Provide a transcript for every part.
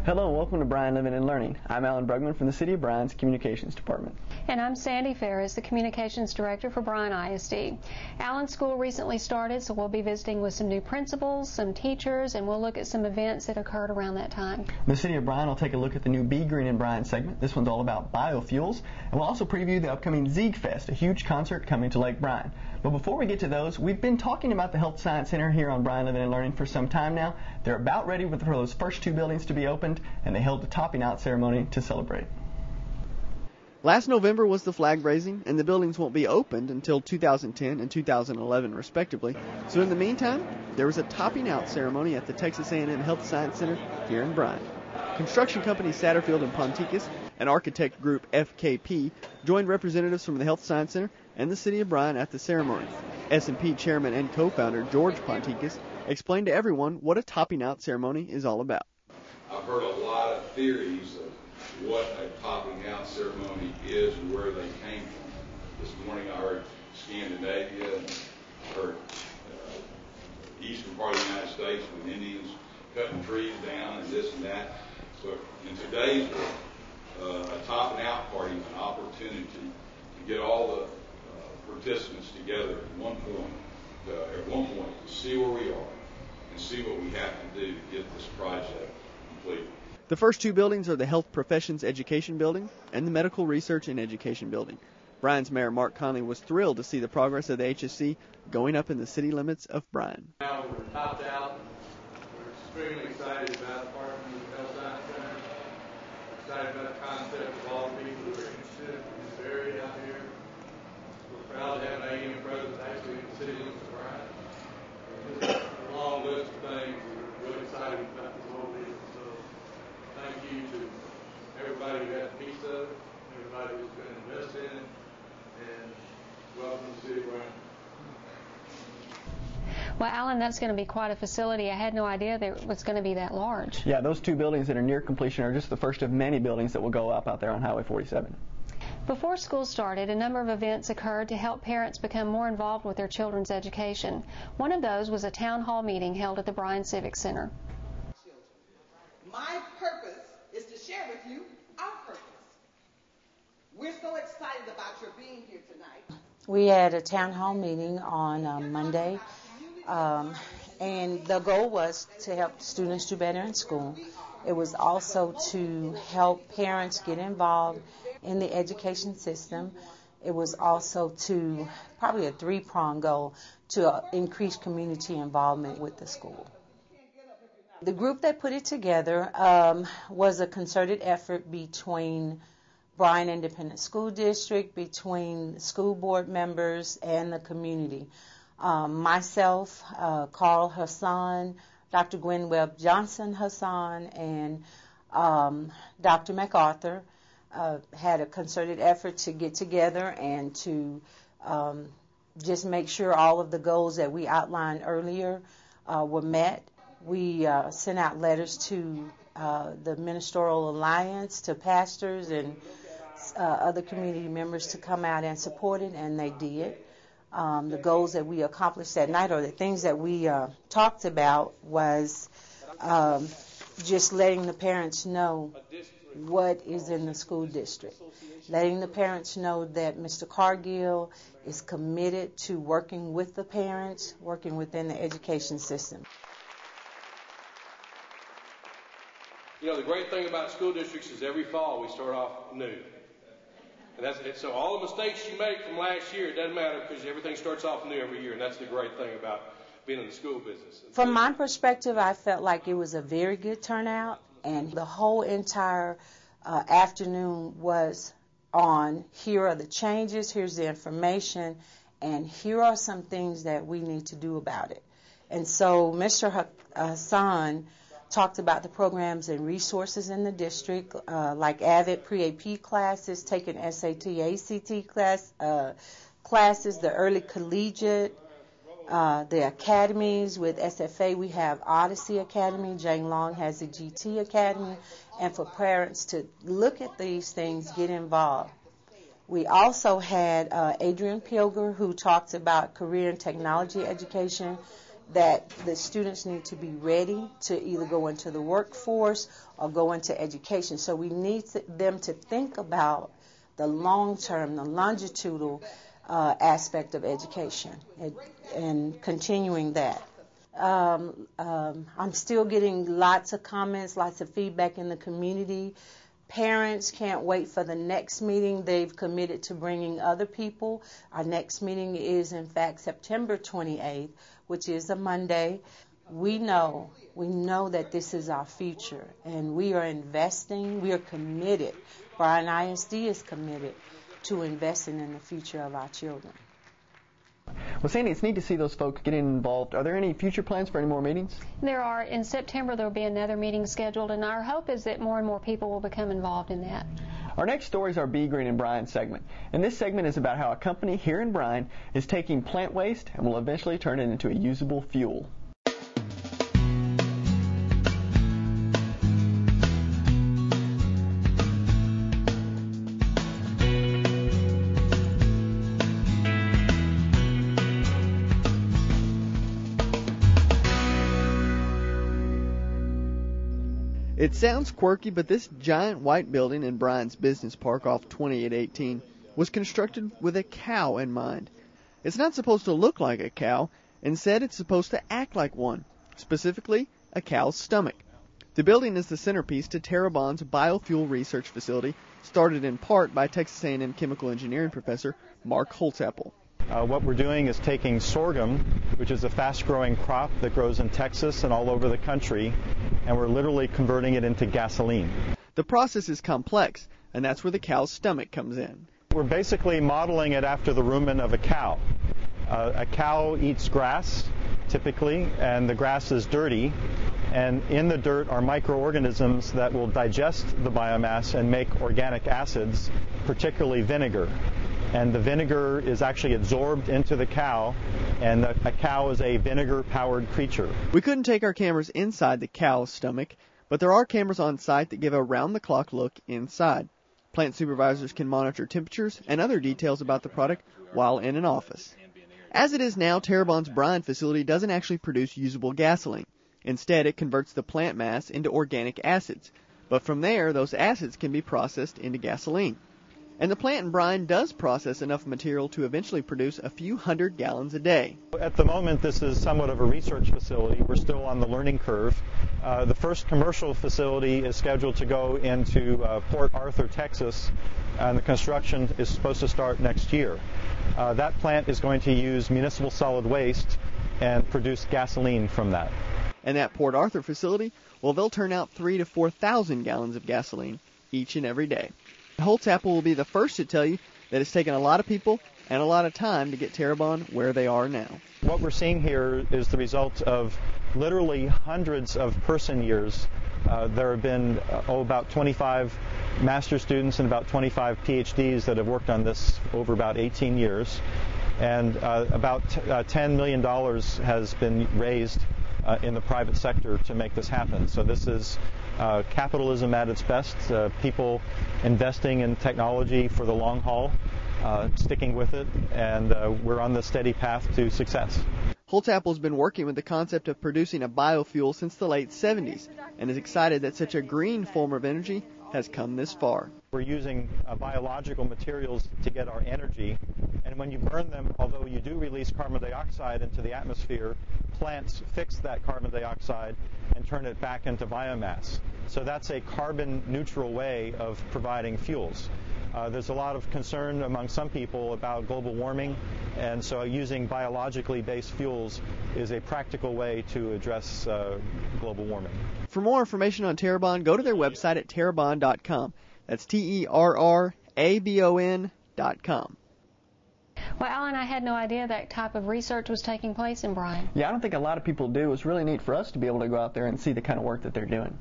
Hello and welcome to Bryan Living and Learning. I'm Alan Bruggman from the City of Bryan's Communications Department. And I'm Sandy Farris, the Communications Director for Bryan ISD. Alan's school recently started, so we'll be visiting with some new principals, some teachers, and we'll look at some events that occurred around that time. The City of Bryan will take a look at the new Be Green in Bryan segment. This one's all about biofuels, and we'll also preview the upcoming Zigfest, a huge concert coming to Lake Bryan. But before we get to those, we've been talking about the Health Science Center here on Bryan Living and Learning for some time now. They're about ready for those first two buildings to be opened, and they held a topping out ceremony to celebrate. Last November was the flag raising, and the buildings won't be opened until 2010 and 2011 respectively. So in the meantime, there was a topping out ceremony at the Texas A&M Health Science Center here in Bryan. Construction company Satterfield and Ponticus and architect group FKP joined representatives from the Health Science Center and the City of Bryan at the ceremony. S&P chairman and co-founder George Ponticus explained to everyone what a topping out ceremony is all about. I've heard a lot of theories of what a topping out ceremony is and where they came from. This morning I heard Scandinavia, and I heard eastern part of the United States with Indians cutting trees down and this and that. So in today's world, a topping out party is an opportunity to get all the participants together at one point to see where we are and see what we have to do to get this project complete. The first two buildings are the Health Professions Education Building and the Medical Research and Education Building. Bryan's Mayor Mark Conley was thrilled to see the progress of the HSC going up in the city limits of Bryan. Now we're topped out. We're extremely excited about partnering with the Health Science Center. We're excited about the concept of all the people who are interested in this area out here. We're proud to have an A&M presence actually in the city limits of Bryan. Just a long list of things. We're really excited about this whole deal. So thank you to everybody who had a piece of it, everybody who's been invested in it, and welcome to the city of Bryan. Well, Alan, that's going to be quite a facility. I had no idea that it was going to be that large. Yeah, those two buildings that are near completion are just the first of many buildings that will go up out there on Highway 47. Before school started, a number of events occurred to help parents become more involved with their children's education. One of those was a town hall meeting held at the Bryan Civic Center. My purpose is to share with you our purpose. We're so excited about your being here tonight. We had a town hall meeting on Monday, and the goal was to help students do better in school. It was also to help parents get involved in the education system. It was also to probably a three-pronged goal to increase community involvement with the school. The group that put it together was a concerted effort between Bryan Independent School District, between school board members and the community. Myself, Carl Hassan, Dr. Gwen Webb Johnson Hassan, and Dr. MacArthur had a concerted effort to get together and to just make sure all of the goals that we outlined earlier were met. We sent out letters to the Ministerial Alliance, to pastors and other community members to come out and support it, and they did. The goals that we accomplished that night, or the things that we talked about, was just letting the parents know what is in the school district, letting the parents know that Mr. Cargill is committed to working with the parents, working within the education system. You know, the great thing about school districts is every fall we start off new. And that's it. So all the mistakes you make from last year, it doesn't matter because everything starts off new every year, and that's the great thing about being in the school business. From my perspective, I felt like it was a very good turnout, and the whole entire afternoon was on, here are the changes, here's the information, and here are some things that we need to do about it. And so Mr. Hassan talked about the programs and resources in the district, like AVID pre-AP classes, taking SAT, ACT classes, the early collegiate, the academies. With SFA, we have Odyssey Academy. Jane Long has the GT Academy. And for parents to look at these things, get involved. We also had Adrian Pilger, who talked about career and technology education, that the students need to be ready to either go into the workforce or go into education. So we need them to think about the long-term, the longitudinal aspect of education and continuing that. I'm still getting lots of comments, lots of feedback in the community. Parents can't wait for the next meeting. They've committed to bringing other people. Our next meeting is, in fact, September 28th, which is a Monday. We know that this is our future, and we are investing. We are committed. Bryan ISD is committed to investing in the future of our children. Well, Sandy, it's neat to see those folks getting involved. Are there any future plans for any more meetings? There are. In September, there will be another meeting scheduled, and our hope is that more and more people will become involved in that. Our next story is our Be Green in Bryan segment. And this segment is about how a company here in Bryan is taking plant waste and will eventually turn it into a usable fuel. It sounds quirky, but this giant white building in Bryan's Business Park off 2818 was constructed with a cow in mind. It's not supposed to look like a cow. Instead, it's supposed to act like one, specifically a cow's stomach. The building is the centerpiece to Terrebonne's biofuel research facility, started in part by Texas A&M chemical engineering professor Mark Holzapfel. What we're doing is taking sorghum, which is a fast-growing crop that grows in Texas and all over the country, and we're literally converting it into gasoline. The process is complex, and that's where the cow's stomach comes in. We're basically modeling it after the rumen of a cow. A cow eats grass, typically, and the grass is dirty, and in the dirt are microorganisms that will digest the biomass and make organic acids, particularly vinegar. And the vinegar is actually absorbed into the cow, and a cow is a vinegar-powered creature. We couldn't take our cameras inside the cow's stomach, but there are cameras on site that give a round-the-clock look inside. Plant supervisors can monitor temperatures and other details about the product while in an office. As it is now, Terrebonne's Bryan facility doesn't actually produce usable gasoline. Instead, it converts the plant mass into organic acids. But from there, those acids can be processed into gasoline. And the plant in Bryan does process enough material to eventually produce a few hundred gallons a day. At the moment, this is somewhat of a research facility. We're still on the learning curve. The first commercial facility is scheduled to go into Port Arthur, Texas, and the construction is supposed to start next year. That plant is going to use municipal solid waste and produce gasoline from that. And that Port Arthur facility, well, they'll turn out 3,000 to 4,000 gallons of gasoline each and every day. Holzapfel will be the first to tell you that it's taken a lot of people and a lot of time to get Terrebonne where they are now. What we're seeing here is the result of literally hundreds of person years. There have been about 25 master's students and about 25 PhDs that have worked on this over about 18 years. And about $10 million has been raised in the private sector to make this happen. So this is capitalism at its best, people investing in technology for the long haul, sticking with it, and we're on the steady path to success. Holzapfel's been working with the concept of producing a biofuel since the late 70s and is excited that such a green form of energy has come this far. We're using biological materials to get our energy, and when you burn them, although you do release carbon dioxide into the atmosphere, plants fix that carbon dioxide and turn it back into biomass. So that's a carbon neutral way of providing fuels. There's a lot of concern among some people about global warming, and so using biologically based fuels is a practical way to address global warming. For more information on Terrebonne, go to their website at terrebonne.com. That's TERRABON.com. Well, Alan, I had no idea that type of research was taking place in Bryan. Yeah, I don't think a lot of people do. It's really neat for us to be able to go out there and see the kind of work that they're doing.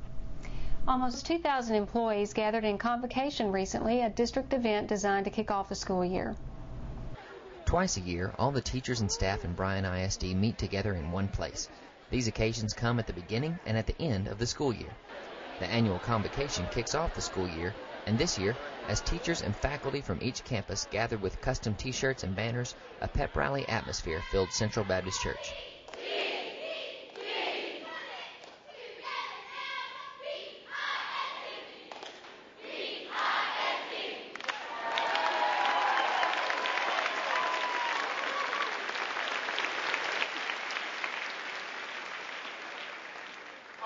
Almost 2,000 employees gathered in Convocation recently, a district event designed to kick off the school year. Twice a year, all the teachers and staff in Bryan ISD meet together in one place. These occasions come at the beginning and at the end of the school year. The annual Convocation kicks off the school year, and this year, as teachers and faculty from each campus gathered with custom T-shirts and banners, a pep rally atmosphere filled Central Baptist Church.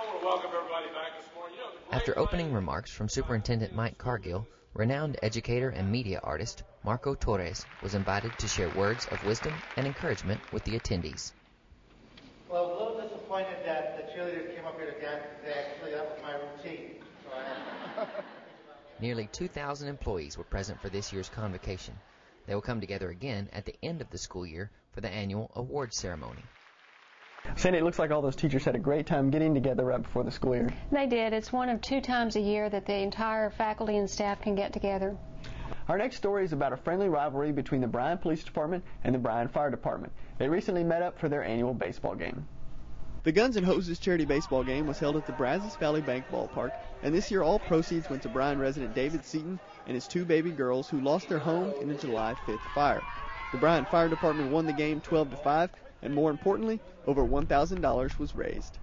want to welcome everybody back this morning. After opening remarks from Superintendent Mike Cargill, renowned educator and media artist Marco Torres was invited to share words of wisdom and encouragement with the attendees. Well, I was a little disappointed that the cheerleaders came up here to dance today. Actually, that was my routine. So Nearly 2,000 employees were present for this year's convocation. They will come together again at the end of the school year for the annual awards ceremony. Sandy, it looks like all those teachers had a great time getting together right before the school year. They did. It's one of 2 times a year that the entire faculty and staff can get together. Our next story is about a friendly rivalry between the Bryan Police Department and the Bryan Fire Department. They recently met up for their annual baseball game. The Guns and Hoses charity baseball game was held at the Brazos Valley Bank ballpark, and this year all proceeds went to Bryan resident David Seaton and his 2 baby girls who lost their home in the July 5th fire. The Bryan Fire Department won the game 12-5, and more importantly, over $1,000 was raised.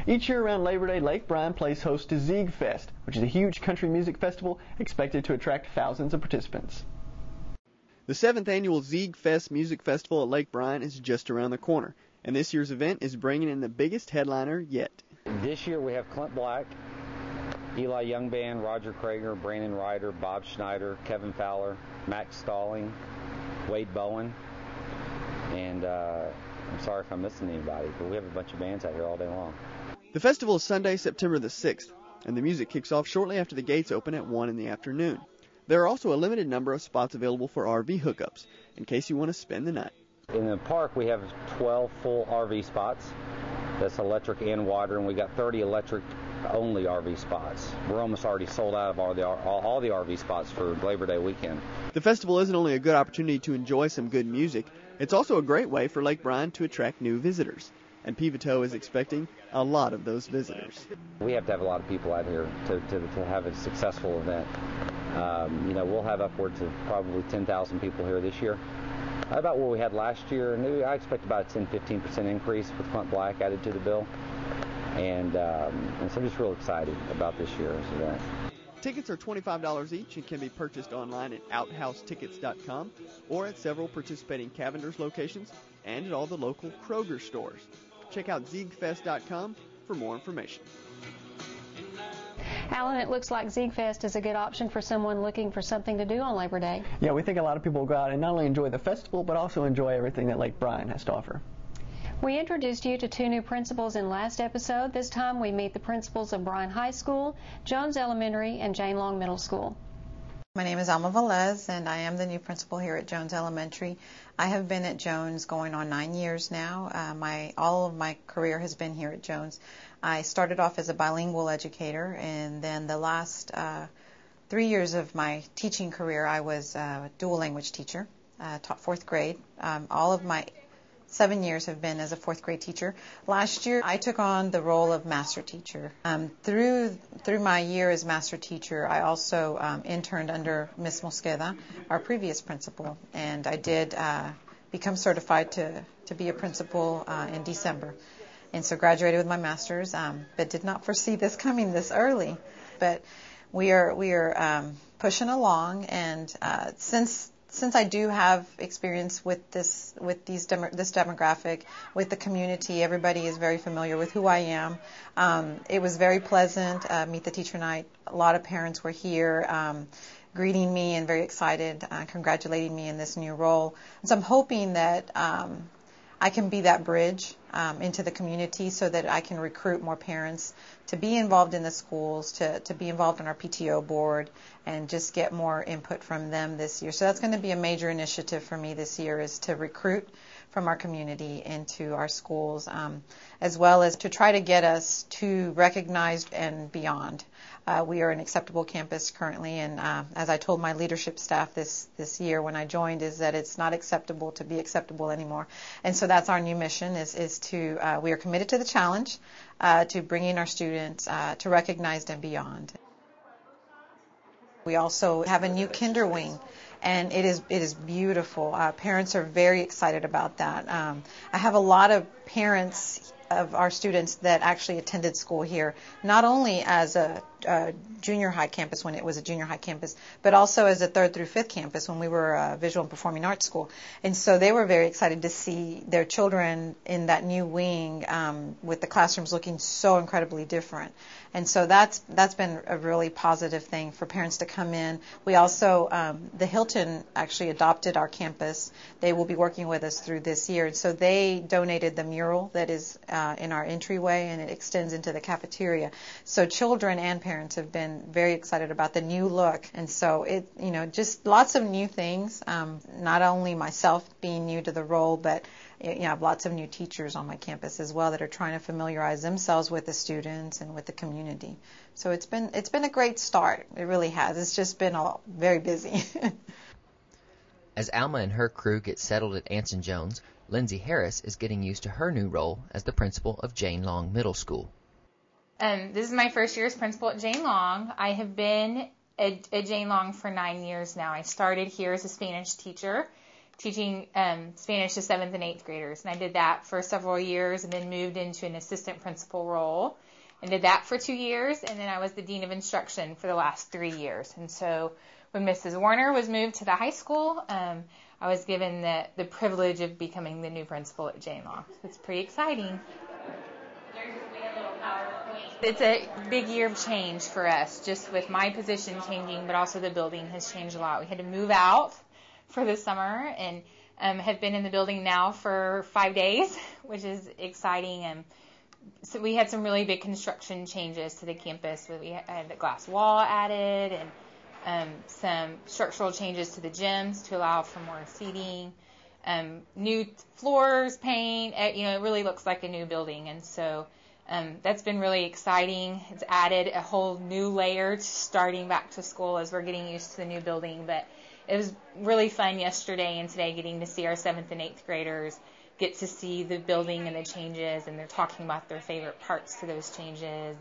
Each year around Labor Day, Lake Bryan plays host to Zigfest, which is a huge country music festival expected to attract thousands of participants. The 7th annual Zigfest Music Festival at Lake Bryan is just around the corner, and this year's event is bringing in the biggest headliner yet. This year we have Clint Black, Eli Youngband, Roger Krager, Brandon Ryder, Bob Schneider, Kevin Fowler, Max Stalling, Wade Bowen, and I'm sorry if I'm missing anybody, but we have a bunch of bands out here all day long. The festival is Sunday, September the 6th, and the music kicks off shortly after the gates open at 1 in the afternoon. There are also a limited number of spots available for RV hookups, in case you want to spend the night. In the park, we have 12 full RV spots. That's electric and water, and we got 30 electric-only RV spots. We're almost already sold out of all the RV spots for Labor Day weekend. The festival isn't only a good opportunity to enjoy some good music, it's also a great way for Lake Bryan to attract new visitors. And Pivotal is expecting a lot of those visitors. We have to have a lot of people out here to have a successful event. We'll have upwards of probably 10,000 people here this year. About what we had last year, and I expect about a 10-15% increase with Clint Black added to the bill. And so I'm just real excited about this year's event. Tickets are $25 each and can be purchased online at outhousetickets.com or at several participating Cavender's locations and at all the local Kroger stores. Check out Zigfest.com for more information. Alan, it looks like Zigfest is a good option for someone looking for something to do on Labor Day. Yeah, we think a lot of people will go out and not only enjoy the festival, but also enjoy everything that Lake Bryan has to offer. We introduced you to 2 new principals in last episode. This time we meet the principals of Bryan High School, Jones Elementary, and Jane Long Middle School. My name is Alma Velez, and I am the new principal here at Jones Elementary. I have been at Jones going on 9 years now. All of my career has been here at Jones. I started off as a bilingual educator, and then the last 3 years of my teaching career, I was a dual language teacher, taught 4th grade. All of my 7 years have been as a 4th grade teacher. Last year, I took on the role of master teacher. Through my year as master teacher, I also interned under Miss Mosqueda, our previous principal, and I did become certified to be a principal in December. And so graduated with my master's, but did not foresee this coming this early. But we are pushing along, and since I do have experience with this demographic, with the community, everybody is very familiar with who I am. It was very pleasant. Meet the Teacher Night. A lot of parents were here greeting me and very excited, congratulating me in this new role. So I'm hoping that I can be that bridge into the community so that I can recruit more parents to be involved in the schools, to be involved in our PTO board, and just get more input from them this year. So that's going to be a major initiative for me this year, is to recruit from our community into our schools, as well as to try to get us to recognized and beyond. We are an acceptable campus currently, and as I told my leadership staff this year when I joined, is that it's not acceptable to be acceptable anymore. And so that's our new mission, is to, we are committed to the challenge, to bringing our students to recognized and beyond. We also have a new kinder wing, and it is beautiful. Parents are very excited about that. I have a lot of parents of our students that actually attended school here, not only as a junior high campus when it was a junior high campus, but also as a 3rd through 5th campus when we were a visual and performing arts school. And so they were very excited to see their children in that new wing with the classrooms looking so incredibly different. And so that's been a really positive thing for parents to come in. We also, the Hilton actually adopted our campus. They will be working with us through this year. And so they donated the mural that is in our entryway, and it extends into the cafeteria. So children and parents have been very excited about the new look. And so it, just lots of new things. Not only myself being new to the role, but I have lots of new teachers on my campus as well that are trying to familiarize themselves with the students and with the community. So it's been a great start. It really has. It's just been very busy. As Alma and her crew get settled at Anson Jones, Lindsay Harris is getting used to her new role as the principal of Jane Long Middle School. This is my first year as principal at Jane Long. I have been at Jane Long for 9 years now. I started here as a Spanish teacher, teaching Spanish to 7th and 8th graders. And I did that for several years and then moved into an assistant principal role and did that for 2 years. And then I was the dean of instruction for the last 3 years. And so when Mrs. Warner was moved to the high school, I was given the privilege of becoming the new principal at Jane Long. So it's pretty exciting. It's a big year of change for us, just with my position changing, but also the building has changed a lot. We had to move out for the summer and have been in the building now for 5 days, which is exciting. So we had some really big construction changes to the campus. We had the glass wall added and some structural changes to the gyms to allow for more seating, new floors, paint. It really looks like a new building, and so that's been really exciting. It's added a whole new layer to starting back to school as we're getting used to the new building. But it was really fun yesterday and today getting to see our 7th and 8th graders get to see the building and the changes, and they're talking about their favorite parts to those changes.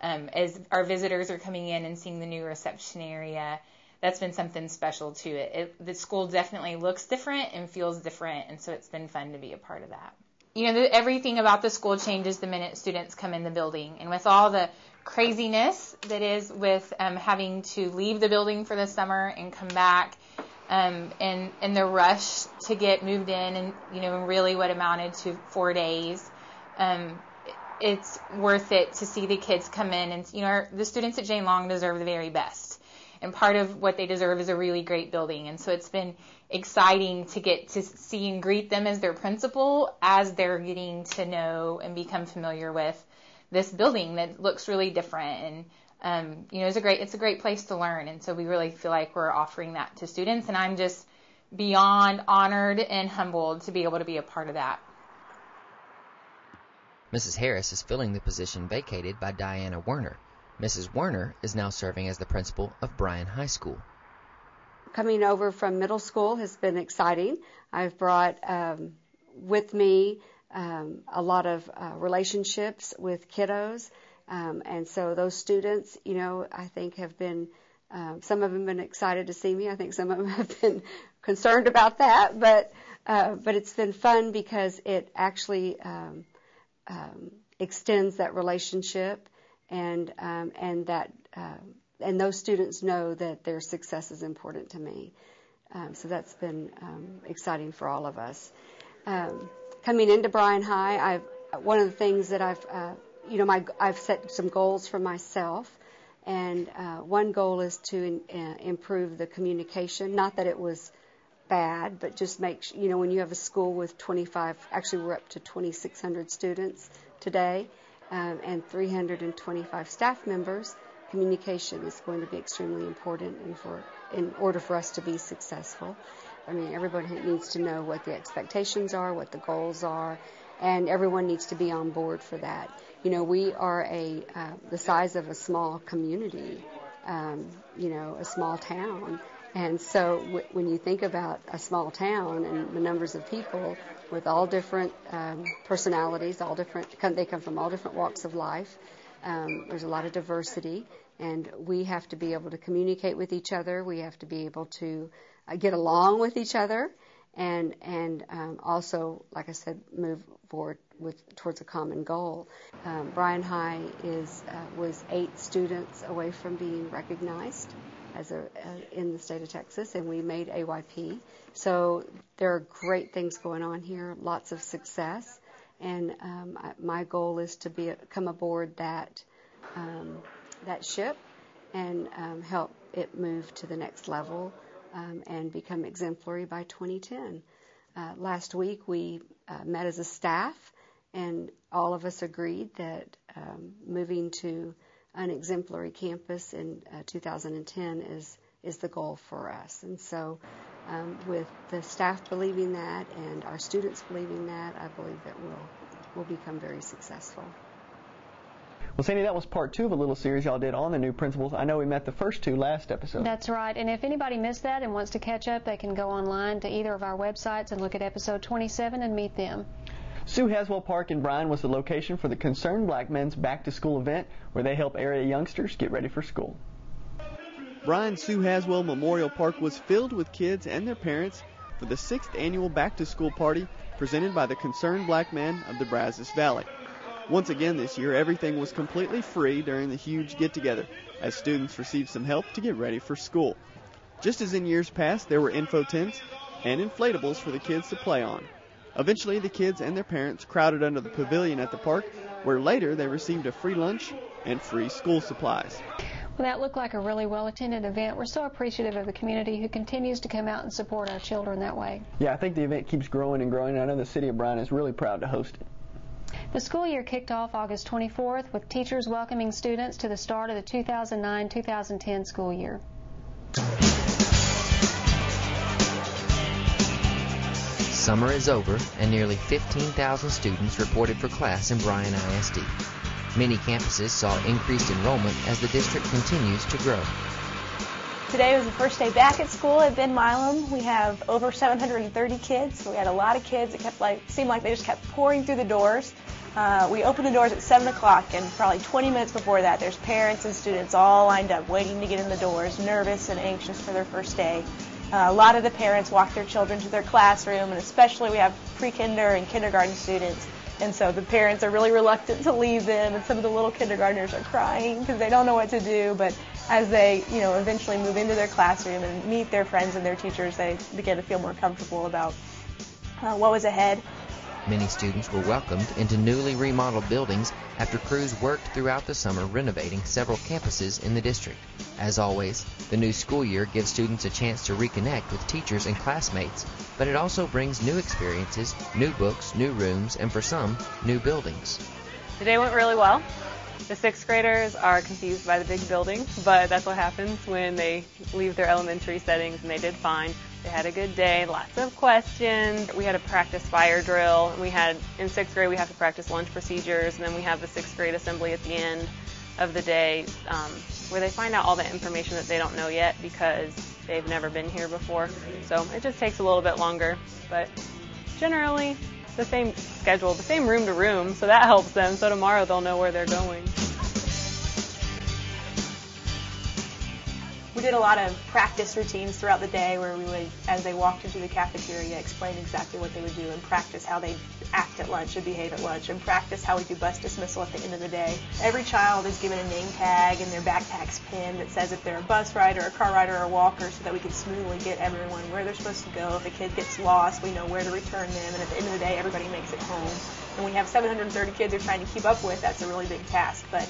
And as our visitors are coming in and seeing the new reception area, that's been something special to it. The school definitely looks different and feels different, and so it's been fun to be a part of that. Everything about the school changes the minute students come in the building. And with all the craziness that is with having to leave the building for the summer and come back, and the rush to get moved in and, really what amounted to 4 days, it's worth it to see the kids come in. And, the students at Jane Long deserve the very best. And part of what they deserve is a really great building. And so it's been exciting to get to see and greet them as their principal as they're getting to know and become familiar with this building that looks really different. And, it's a great place to learn. And so we really feel like we're offering that to students. And I'm just beyond honored and humbled to be able to be a part of that. Mrs. Harris is filling the position vacated by Diana Werner. Mrs. Werner is now serving as the principal of Bryan High School. Coming over from middle school has been exciting. I've brought with me a lot of relationships with kiddos, and so those students, I think have been, some of them have been excited to see me. I think some of them have been concerned about that, but it's been fun because it actually extends that relationship. And those students know that their success is important to me. So that's been exciting for all of us. Coming into Bryan High, one of the things that I've set some goals for myself, and one goal is to improve the communication. Not that it was bad, but just when you have a school with 25, actually we're up to 2,600 students today. And 325 staff members, communication is going to be extremely important in order for us to be successful. Everybody needs to know what the expectations are, what the goals are, and everyone needs to be on board for that. We are the size of a small community, a small town. And so when you think about a small town and the numbers of people with all different personalities, they come from all different walks of life. There's a lot of diversity, and we have to be able to communicate with each other. We have to be able to get along with each other, and also, like I said, move forward towards a common goal. Bryan High was 8 students away from being recognized as in the state of Texas, and we made AYP. So there are great things going on here, lots of success, and my goal is to come aboard that ship and help it move to the next level and become exemplary by 2010. Last week we met as a staff, and all of us agreed that moving to an exemplary campus in 2010 is the goal for us. And so with the staff believing that and our students believing that, I believe that we'll become very successful. Well, Sandy, that was part 2 of a little series y'all did on the new principals. I know we met the first 2 last episode. That's right. And if anybody missed that and wants to catch up, they can go online to either of our websites and look at episode 27 and meet them. Sue Haswell Park in Bryan was the location for the Concerned Black Men's Back to School event, where they help area youngsters get ready for school. Bryan's Sue Haswell Memorial Park was filled with kids and their parents for the 6th annual Back to School party presented by the Concerned Black Men of the Brazos Valley. Once again this year, everything was completely free during the huge get-together, as students received some help to get ready for school. Just as in years past, there were info tents and inflatables for the kids to play on. Eventually, the kids and their parents crowded under the pavilion at the park, where later they received a free lunch and free school supplies. Well, that looked like a really well-attended event. We're so appreciative of the community who continues to come out and support our children that way. Yeah, I think the event keeps growing and growing. I know the city of Bryan is really proud to host it. The school year kicked off August 24th with teachers welcoming students to the start of the 2009-2010 school year. Summer is over, and nearly 15,000 students reported for class in Bryan ISD. Many campuses saw increased enrollment as the district continues to grow. Today was the first day back at school at Ben Milam. We have over 730 kids, so we had a lot of kids. It seemed like they just kept pouring through the doors. We opened the doors at 7 o'clock, and probably 20 minutes before that, there's parents and students all lined up waiting to get in the doors, nervous and anxious for their first day. A lot of the parents walk their children to their classroom, and especially we have pre-kinder and kindergarten students. And so the parents are really reluctant to leave them, and some of the little kindergartners are crying because they don't know what to do. But as they, eventually move into their classroom and meet their friends and their teachers, they begin to feel more comfortable about what was ahead. Many students were welcomed into newly remodeled buildings after crews worked throughout the summer renovating several campuses in the district. As always, the new school year gives students a chance to reconnect with teachers and classmates, but it also brings new experiences, new books, new rooms, and for some, new buildings. The day went really well. The 6th graders are confused by the big building, but that's what happens when they leave their elementary settings, and they did fine. They had a good day, lots of questions. We had a practice fire drill. In 6th grade, we have to practice lunch procedures, and then we have the 6th grade assembly at the end of the day where they find out all the information that they don't know yet because they've never been here before. So it just takes a little bit longer, but generally the same schedule, the same room to room, so that helps them. So tomorrow they'll know where they're going. We did a lot of practice routines throughout the day where we would, as they walked into the cafeteria, explain exactly what they would do and practice how they act at lunch and behave at lunch and practice how we do bus dismissal at the end of the day. Every child is given a name tag and their backpack's pinned that says if they're a bus rider, a car rider, or a walker, so that we can smoothly get everyone where they're supposed to go. If a kid gets lost, we know where to return them, and at the end of the day, everybody makes it home. And we have 730 kids they're trying to keep up with. That's a really big task, but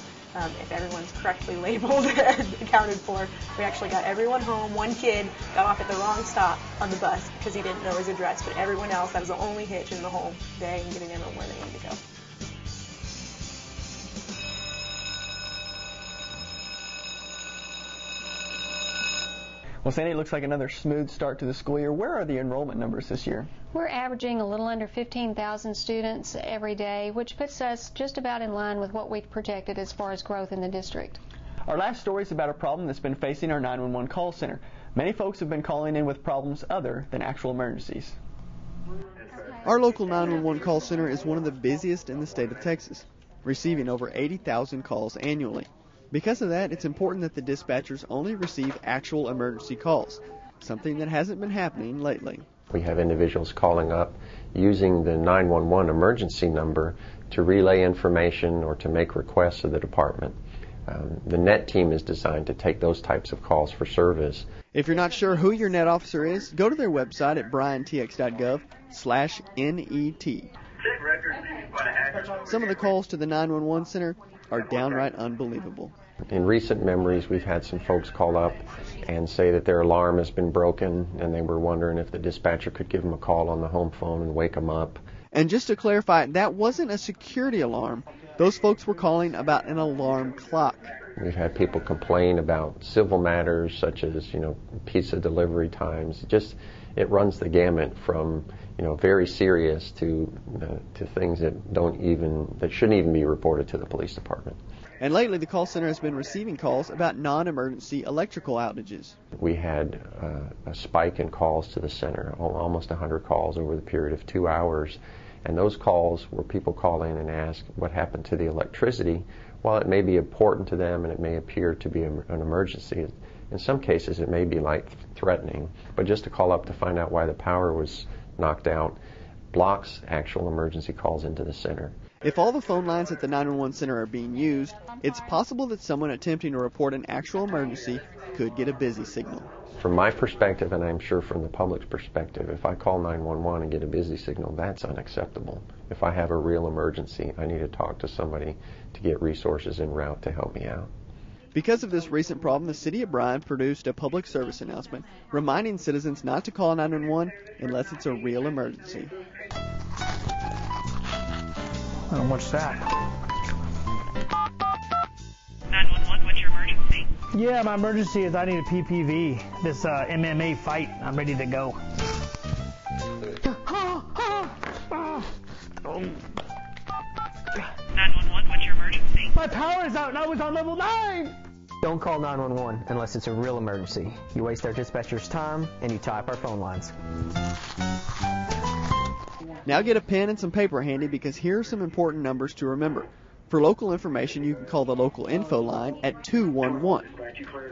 if everyone's correctly labeled and accounted for, we actually got everyone home. One kid got off at the wrong stop on the bus because he didn't know his address, but everyone else, that was the only hitch in the whole day in getting everyone where they need to go. Well, Sandy, it looks like another smooth start to the school year. Where are the enrollment numbers this year? We're averaging a little under 15,000 students every day, which puts us just about in line with what we've projected as far as growth in the district. Our last story is about a problem that's been facing our 911 call center. Many folks have been calling in with problems other than actual emergencies. Our local 911 call center is one of the busiest in the state of Texas, receiving over 80,000 calls annually. Because of that, it's important that the dispatchers only receive actual emergency calls, something that hasn't been happening lately. We have individuals calling up using the 911 emergency number to relay information or to make requests of the department. The NET team is designed to take those types of calls for service. If you're not sure who your NET officer is, go to their website at bryantx.gov/NET. Some of the calls to the 911 center are downright unbelievable. In recent memories, we've had some folks call up and say that their alarm has been broken and they were wondering if the dispatcher could give them a call on the home phone and wake them up. And just to clarify, that wasn't a security alarm. Those folks were calling about an alarm clock. We've had people complain about civil matters such as, pizza delivery times. It runs the gamut from, very serious to things that shouldn't even be reported to the police department. And lately, the call center has been receiving calls about non-emergency electrical outages. We had a spike in calls to the center, almost 100 calls over the period of 2 hours. And those calls were people calling and ask what happened to the electricity. While it may be important to them and it may appear to be an emergency, in some cases it may be life-threatening. But just to call up to find out why the power was knocked out blocks actual emergency calls into the center. If all the phone lines at the 911 center are being used, it's possible that someone attempting to report an actual emergency could get a busy signal. From my perspective, and I'm sure from the public's perspective, if I call 911 and get a busy signal, that's unacceptable. If I have a real emergency, I need to talk to somebody to get resources en route to help me out. Because of this recent problem, the City of Bryan produced a public service announcement reminding citizens not to call 911 unless it's a real emergency. What's that? 911, what's your emergency? Yeah, my emergency is I need a PPV. This MMA fight. I'm ready to go. 911, what's your emergency? My power is out and I was on level 9! Don't call 911 unless it's a real emergency. You waste our dispatcher's time and you tie up our phone lines. Now get a pen and some paper handy because here are some important numbers to remember. For local information, you can call the local info line at 211.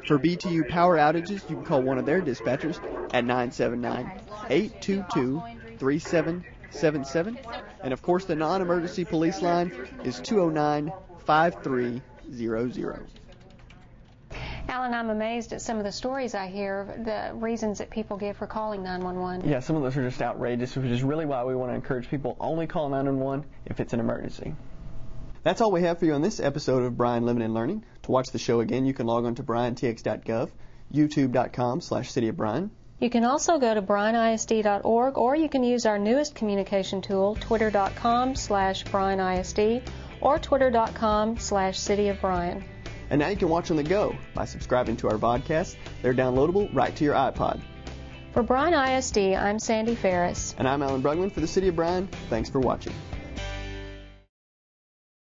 For BTU power outages, you can call one of their dispatchers at 979-822-3777. And of course, the non-emergency police line is 209-5300. Alan, I'm amazed at some of the stories I hear, the reasons that people give for calling 911. Yeah, some of those are just outrageous, which is really why we want to encourage people only call 911 if it's an emergency. That's all we have for you on this episode of Bryan Living and Learning. To watch the show again, you can log on to bryantx.gov, youtube.com/City of Bryan. You can also go to bryanisd.org, or you can use our newest communication tool, twitter.com/BryanISD or twitter.com/City of Bryan. And now you can watch on the go by subscribing to our podcasts. They're downloadable right to your iPod. For Bryan ISD, I'm Sandy Farris. And I'm Alan Bruggman for the City of Bryan. Thanks for watching.